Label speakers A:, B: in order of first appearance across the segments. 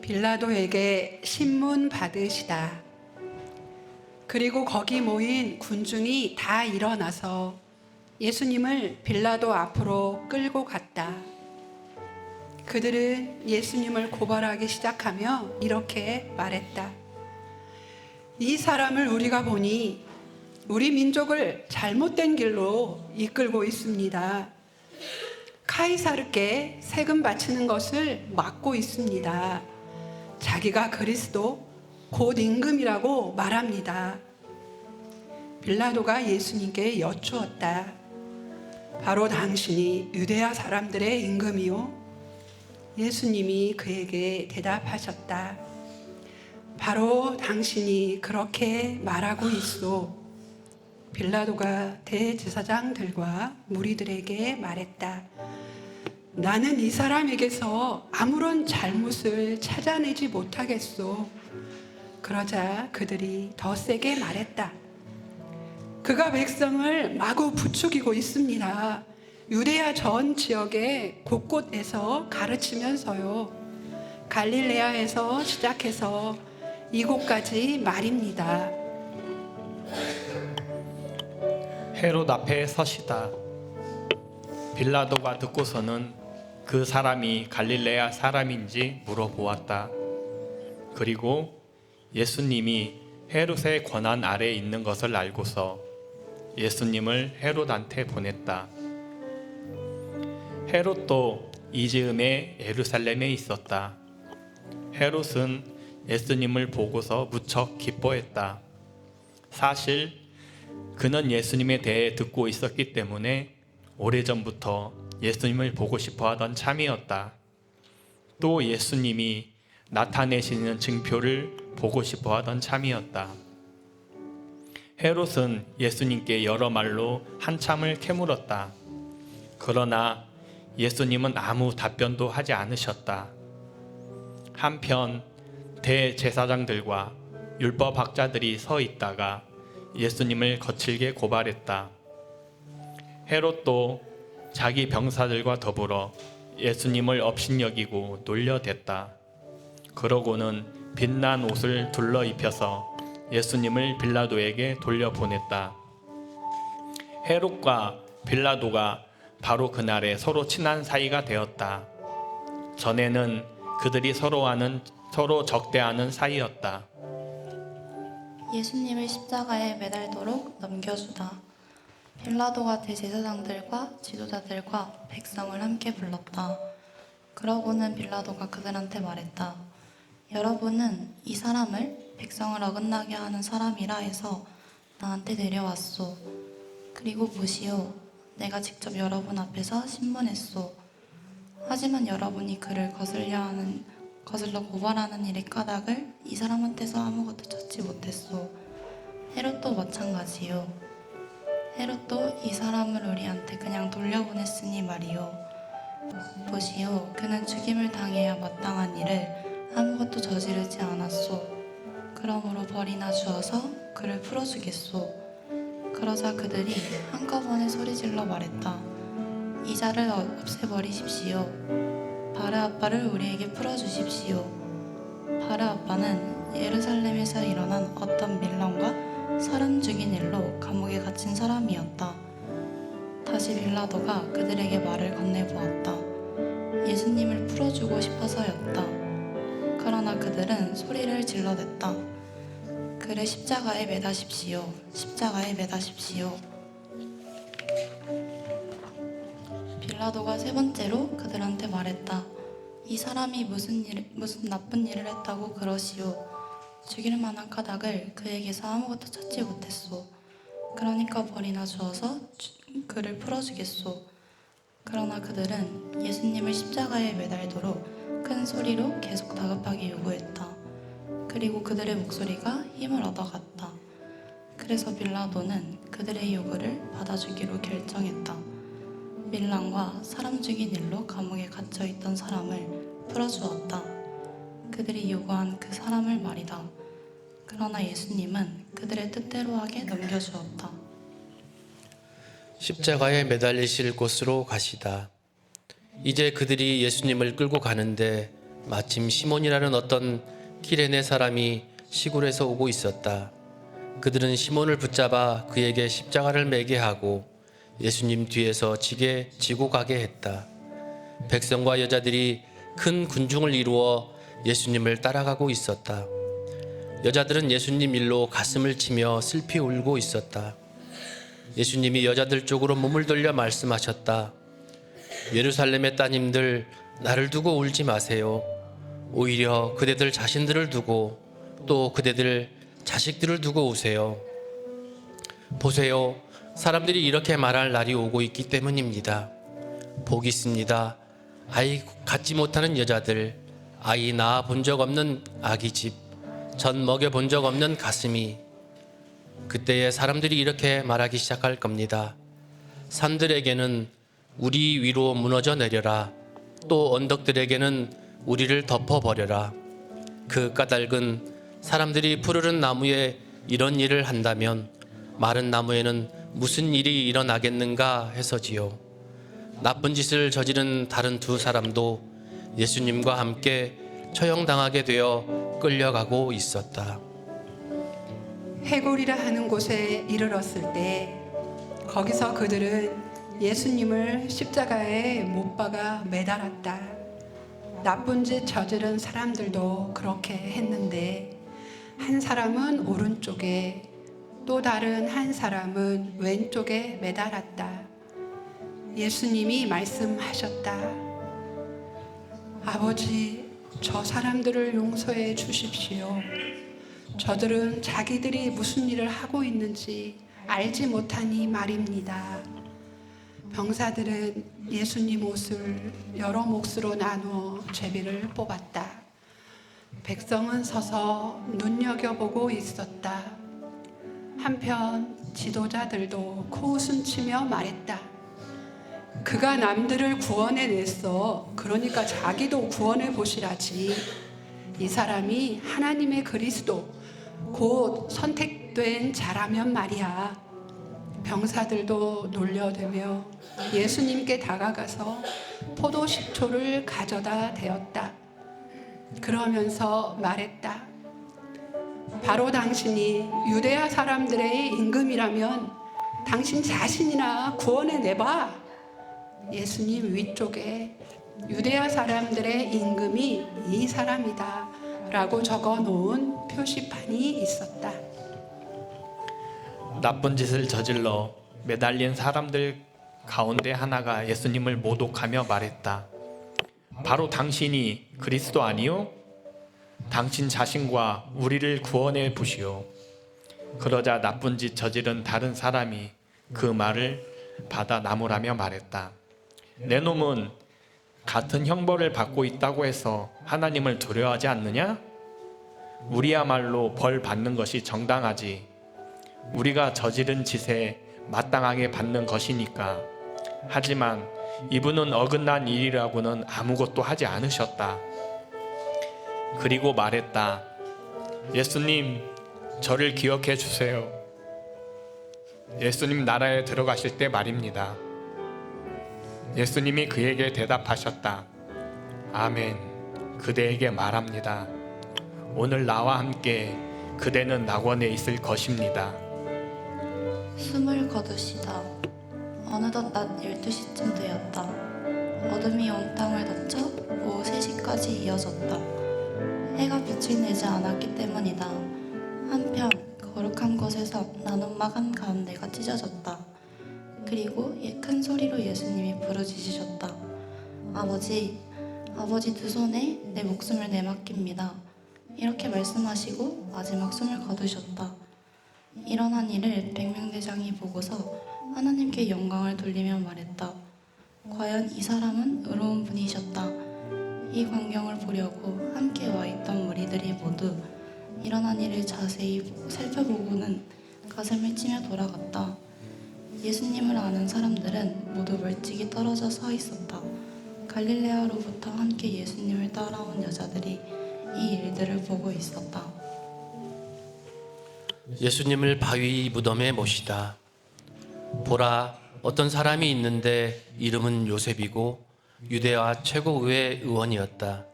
A: 빌라도에게 신문 받으시다. 그리고 거기 모인 군중이 다 일어나서 예수님을 빌라도 앞으로 끌고 갔다. 그들은 예수님을 고발하기 시작하며 이렇게 말했다. 이 사람을 우리가 보니 우리 민족을 잘못된 길로 이끌고 있습니다. 카이사르께 세금 바치는 것을 막고 있습니다. 자기가 그리스도 곧 임금이라고 말합니다. 빌라도가 예수님께 여쭈었다. 바로 당신이 유대야 사람들의 임금이요? 예수님이 그에게 대답하셨다. 바로 당신이 그렇게 말하고 있소. 빌라도가 대제사장들과 무리들에게 말했다. 나는 이 사람에게서 아무런 잘못을 찾아내지 못하겠소. 그러자 그들이 더 세게 말했다. 그가 백성을 마구 부추기고 있습니다. 유대야 전 지역의 곳곳에서 가르치면서요. 갈릴레아에서 시작해서 이곳까지 말입니다.
B: 헤롯 앞에 서시다. 빌라도가 듣고서는 그 사람이 갈릴레아 사람인지 물어보았다. 그리고 예수님이 헤롯의 권한 아래에 있는 것을 알고서 예수님을 헤롯한테 보냈다. 헤롯도 이 즈음에 예루살렘에 있었다. 헤롯은 예수님을 보고서 무척 기뻐했다. 사실 그는 예수님에 대해 듣고 있었기 때문에 오래전부터 예수님을 보고 싶어 하던 참이었다. 또 예수님이 나타내시는 증표를 보고 싶어 하던 참이었다. 헤롯은 예수님께 여러 말로 한참을 캐물었다. 그러나 예수님은 아무 답변도 하지 않으셨다. 한편 대제사장들과 율법학자들이 서 있다가 예수님을 거칠게 고발했다. 헤롯도 자기 병사들과 더불어 예수님을 업신여기고 놀려댔다. 그러고는 빛난 옷을 둘러 입혀서 예수님을 빌라도에게 돌려보냈다. 헤롯과 빌라도가 바로 그날에 서로 친한 사이가 되었다. 전에는 그들이 서로 적대하는 사이였다.
C: 예수님을 십자가에 매달도록 넘겨주다. 빌라도가 대제사장들과 지도자들과 백성을 함께 불렀다. 그러고는 빌라도가 그들한테 말했다. 여러분은 이 사람을 백성을 어긋나게 하는 사람이라 해서 나한테 데려왔소. 그리고 보시오. 내가 직접 여러분 앞에서 신문했소. 하지만 여러분이 그를 거슬러 고발하는 일의 까닭을 이 사람한테서 아무것도 찾지 못했소. 헤롯도 마찬가지요. 헤롯도 이 사람을 우리한테 그냥 돌려보냈으니 말이요. 보시오. 그는 죽임을 당해야 마땅한 일을 아무것도 저지르지 않았소. 그러므로 벌이나 주어서 그를 풀어주겠소. 그러자 그들이 한꺼번에 소리질러 말했다. 이 자를 없애버리십시오. 바르 아빠를 우리에게 풀어주십시오. 바르 아빠는 예루살렘에서 일어난 어떤 밀런과 사람 죽인 일로 감옥에 갇힌 사람이었다. 다시 빌라도가 그들에게 말을 건네보았다. 예수님을 풀어주고 싶어서였다. 그러나 그들은 소리를 질러댔다. 그를 십자가에 매다십시오. 십자가에 매다십시오. 빌라도가 세 번째로 그들한테 말했다. 이 사람이 무슨 나쁜 일을 했다고 그러시오. 죽일 만한 까닭을 그에게서 아무것도 찾지 못했소. 그러니까 벌이나 주어서 그를 풀어주겠소. 그러나 그들은 예수님을 십자가에 매달도록 큰 소리로 계속 다급하게 요구했다. 그리고 그들의 목소리가 힘을 얻어갔다. 그래서 빌라도는 그들의 요구를 받아주기로 결정했다. 밀란과 사람 죽인 일로 감옥에 갇혀있던 사람을 풀어주었다. 그들이 요구한 그 사람을 말이다. 그러나 예수님은 그들의 뜻대로 하게 넘겨주었다.
D: 십자가에 매달리실 곳으로 가시다. 이제 그들이 예수님을 끌고 가는데 마침 시몬이라는 어떤 기레네 사람이 시골에서 오고 있었다. 그들은 시몬을 붙잡아 그에게 십자가를 매게 하고 예수님 뒤에서 지고 가게 했다. 백성과 여자들이 큰 군중을 이루어 예수님을 따라가고 있었다. 여자들은 예수님 일로 가슴을 치며 슬피 울고 있었다. 예수님이 여자들 쪽으로 몸을 돌려 말씀하셨다. 예루살렘의 따님들, 나를 두고 울지 마세요. 오히려 그대들 자신들을 두고 또 그대들 자식들을 두고 우세요. 보세요. 사람들이 이렇게 말할 날이 오고 있기 때문입니다. 복 있습니다. 아이 갖지 못하는 여자들, 아이 낳아 본 적 없는 아기 집, 전 먹여 본 적 없는 가슴이. 그때에 사람들이 이렇게 말하기 시작할 겁니다. 산들에게는 우리 위로 무너져 내려라. 또 언덕들에게는 우리를 덮어버려라. 그 까닭은 사람들이 푸르른 나무에 이런 일을 한다면 마른 나무에는 무슨 일이 일어나겠는가 해서지요. 나쁜 짓을 저지른 다른 두 사람도 예수님과 함께 처형당하게 되어 끌려가고 있었다.
A: 해골이라 하는 곳에 이르렀을 때 거기서 그들은 예수님을 십자가에 못 박아 매달았다. 나쁜 짓 저지른 사람들도 그렇게 했는데 한 사람은 오른쪽에 또 다른 한 사람은 왼쪽에 매달았다. 예수님이 말씀하셨다. 아버지, 저 사람들을 용서해 주십시오. 저들은 자기들이 무슨 일을 하고 있는지 알지 못하니 말입니다. 병사들은 예수님 옷을 여러 몫으로 나누어 제비를 뽑았다. 백성은 서서 눈여겨보고 있었다. 한편 지도자들도 코웃음치며 말했다. 그가 남들을 구원해냈어. 그러니까 자기도 구원해 보시라지. 이 사람이 하나님의 그리스도, 곧 선택된 자라면 말이야. 병사들도 놀려대며 예수님께 다가가서 포도 식초를 가져다 대었다. 그러면서 말했다. 바로 당신이 유대야 사람들의 임금이라면 당신 자신이나 구원해 내봐. 예수님 위쪽에 유대야 사람들의 임금이 이 사람이다 라고 적어 놓은 표시판이 있었다.
B: 나쁜 짓을 저질러 매달린 사람들 가운데 하나가 예수님을 모독하며 말했다. 바로 당신이 그리스도 아니요? 당신 자신과 우리를 구원해 보시오. 그러자 나쁜 짓 저지른 다른 사람이 그 말을 받아 나무라며 말했다. 내 놈은 같은 형벌을 받고 있다고 해서 하나님을 두려워하지 않느냐? 우리야말로 벌 받는 것이 정당하지. 우리가 저지른 짓에 마땅하게 받는 것이니까. 하지만 이분은 어긋난 일이라고는 아무것도 하지 않으셨다. 그리고 말했다. 예수님, 저를 기억해 주세요. 예수님 나라에 들어가실 때 말입니다. 예수님이 그에게 대답하셨다. 아멘. 그대에게 말합니다. 오늘 나와 함께 그대는 낙원에 있을 것입니다.
C: 숨을 거두시다. 어느덧 낮 12시쯤 되었다. 어둠이 온 땅을 덮쳐 오후 3시까지 이어졌다. 해가 빛을 내지 않았기 때문이다. 한편 거룩한 곳에서 나눔막 한 가운데가 찢어졌다. 그리고 큰 소리로 예수님이 부르짖으셨다. 아버지, 아버지 두 손에 내 목숨을 내맡깁니다. 이렇게 말씀하시고 마지막 숨을 거두셨다. 일어난 일을 백명대장이 보고서 하나님께 영광을 돌리며 말했다. 과연 이 사람은 의로운 분이셨다. 이 광경을 보려고 함께 와 있던 무리들이 모두 일어난 일을 자세히 살펴보고는 가슴을 치며 돌아갔다. 예수님을 아는 사람들은 모두 멀찍이 떨어져 서 있었다. 갈릴레아로부터 함께 예수님을 따라온 여자들이 이 일들을 보고 있었다.
D: 예수님을 바위 무덤에 모시다. 보라, 어떤 사람이 있는데 이름은 요셉이고 유대와 최고의회 의원이었다.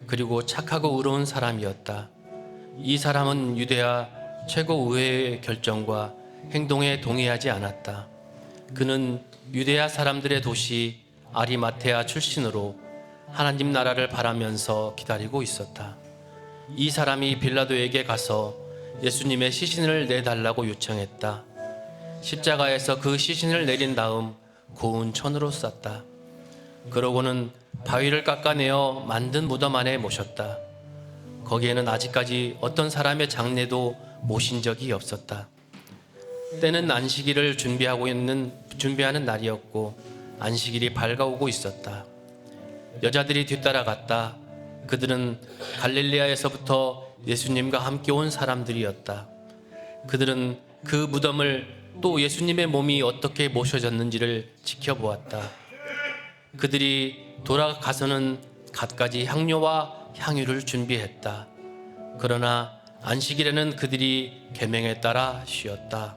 D: 그리고 착하고 의로운 사람이었다. 이 사람은 유대아 최고 의회의 결정과 행동에 동의하지 않았다. 그는 유대아 사람들의 도시 아리마테아 출신으로 하나님 나라를 바라면서 기다리고 있었다. 이 사람이 빌라도에게 가서 예수님의 시신을 내달라고 요청했다. 십자가에서 그 시신을 내린 다음 고운 천으로 쌌다. 그러고는 바위를 깎아내어 만든 무덤 안에 모셨다. 거기에는 아직까지 어떤 사람의 장례도 모신 적이 없었다. 때는 안식일을 준비하는 날이었고 안식일이 밝아오고 있었다. 여자들이 뒤따라갔다. 그들은 갈릴레아에서부터 예수님과 함께 온 사람들이었다. 그들은 그 무덤을 또 예수님의 몸이 어떻게 모셔졌는지를 지켜보았다. 그들이 돌아가서는 갖가지 향료와 향유를 준비했다. 그러나 안식일에는 그들이 계명에 따라 쉬었다.